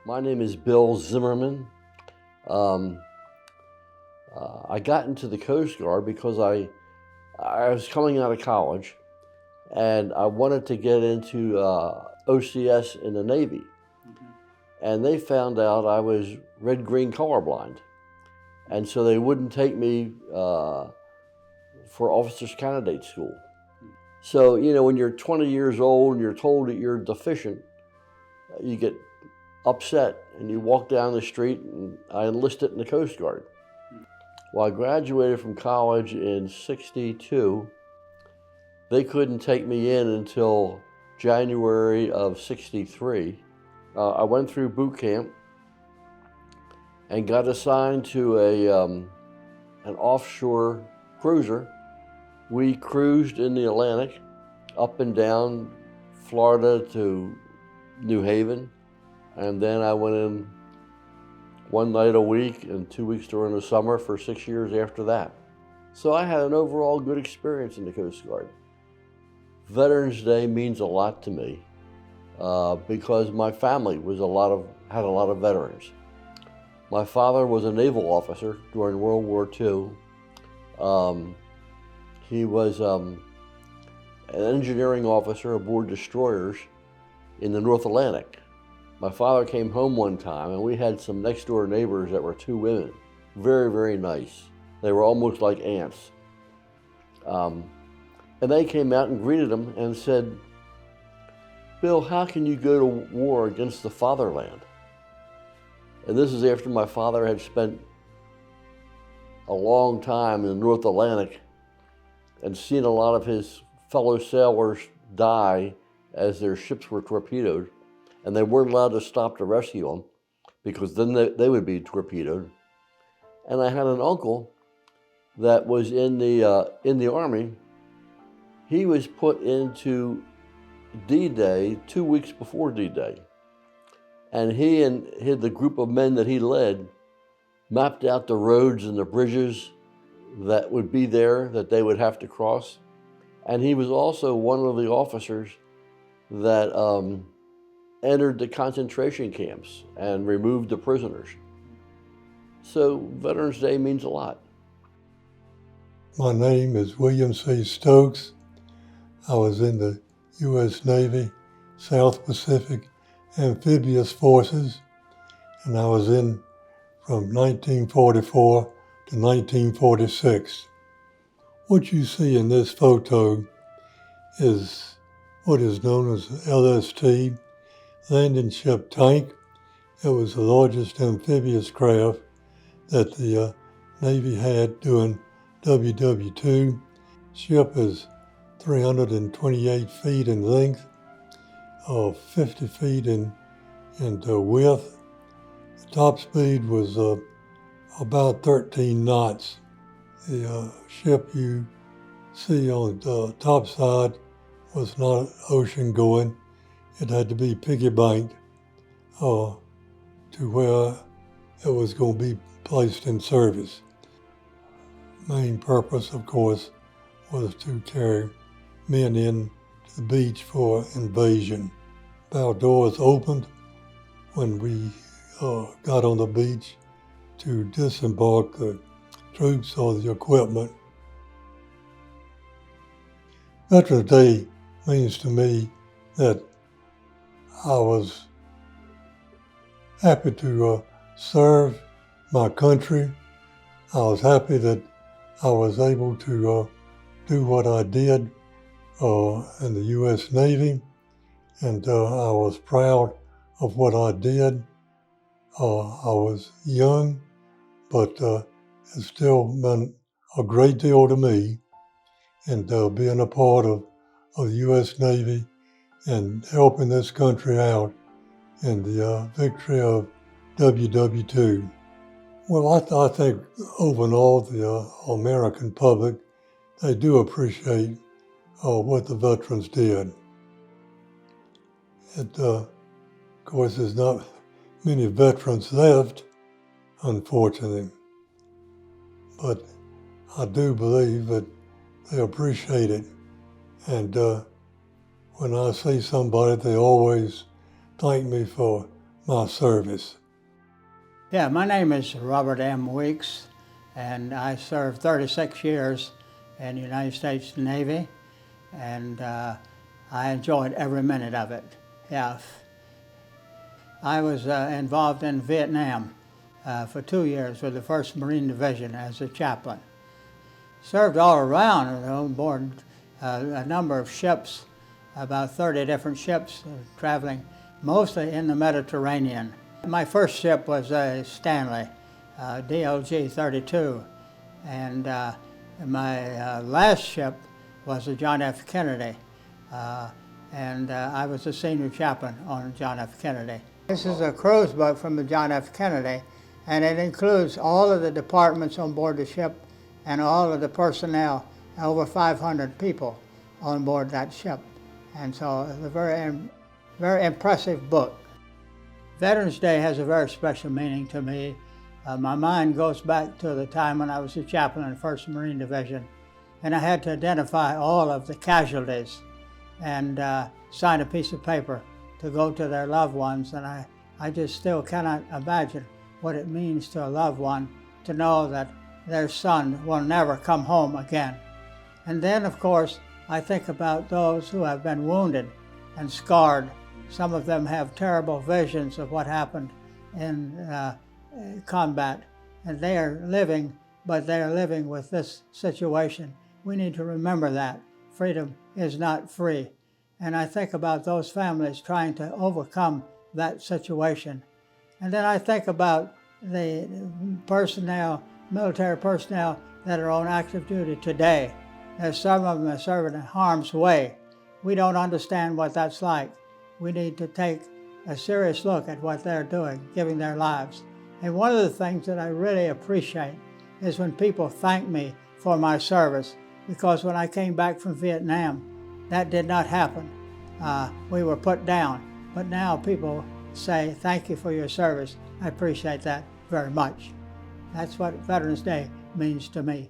My name is Bill Zimmerman. Um, I got into the Coast Guard because I was coming out of college and I wanted to get into OCS in the Navy. And they found out I was red-green colorblind. And so they wouldn't take me for officers candidate school. So, when you're 20 years old and you're told that you're deficient, you get upset and you walk down the street, and I enlisted in the Coast Guard. Well, I graduated from college in '62. They couldn't take me in until January of '63. I went through boot camp and got assigned to an offshore cruiser. We cruised in the Atlantic up and down Florida to New Haven. And then I went in one night a week and 2 weeks during the summer for 6 years after that. So I had an overall good experience in the Coast Guard. Veterans Day means a lot to me because my family had a lot of veterans. My father was a naval officer during World War II. He was an engineering officer aboard destroyers in the North Atlantic. My father came home one time and we had some next door neighbors that were two women. Very, very nice. They were almost like aunts. And they came out and greeted him and said, "Bill, how can you go to war against the fatherland?" And this is after my father had spent a long time in the North Atlantic and seen a lot of his fellow sailors die as their ships were torpedoed. And they weren't allowed to stop to rescue them because then they would be torpedoed. And I had an uncle that was in the Army. He was put into D-Day 2 weeks before D-Day. And he and the group of men that he led mapped out the roads and the bridges that would be there that they would have to cross. And he was also one of the officers that entered the concentration camps and removed the prisoners. So Veterans Day means a lot. My name is William C. Stokes. I was in the U.S. Navy, South Pacific Amphibious Forces, and I was in from 1944 to 1946. What you see in this photo is what is known as LST, Landing Ship Tank. It was the largest amphibious craft that the Navy had during WW2. Ship is 328 feet in length, 50 feet in width. The top speed was about 13 knots. The ship you see on the top side was not ocean going. It had to be piggy banked to where it was going to be placed in service. Main purpose, of course, was to carry men in to the beach for invasion. Bow doors opened when we got on the beach to disembark the troops or the equipment. Veterans Day means to me that I was happy to serve my country. I was happy that I was able to do what I did in the U.S. Navy, and I was proud of what I did. I was young, but it still meant a great deal to me, and being a part of the U.S. Navy and helping this country out in the victory of WW2. Well, I think overall the American public, they do appreciate what the veterans did. Of course, there's not many veterans left, unfortunately, but I do believe that they appreciate it. And when I see somebody, they always thank me for my service. Yeah, my name is Robert M. Weeks, and I served 36 years in the United States Navy, and I enjoyed every minute of it. Yeah. I was involved in Vietnam for 2 years with the 1st Marine Division as a chaplain. Served all around on board a number of ships, about 30 different ships traveling mostly in the Mediterranean. My first ship was a Stanley, DLG-32, and my last ship was a John F. Kennedy, and I was a senior chaplain on John F. Kennedy. This is a cruise boat from the John F. Kennedy, and it includes all of the departments on board the ship and all of the personnel, over 500 people on board that ship. And so it's a very impressive book. Veterans Day has a very special meaning to me. My mind goes back to the time when I was a chaplain in the 1st Marine Division, and I had to identify all of the casualties and sign a piece of paper to go to their loved ones. And I just still cannot imagine what it means to a loved one to know that their son will never come home again. And then, of course, I think about those who have been wounded and scarred. Some of them have terrible visions of what happened in combat, and they are living, but they are living with this situation. We need to remember that freedom is not free. And I think about those families trying to overcome that situation. And then I think about the personnel, military personnel that are on active duty today. There's some of them are serving in harm's way. We don't understand what that's like. We need to take a serious look at what they're doing, giving their lives. And one of the things that I really appreciate is when people thank me for my service, because when I came back from Vietnam, that did not happen. We were put down, but now people say, thank you for your service. I appreciate that very much. That's what Veterans Day means to me.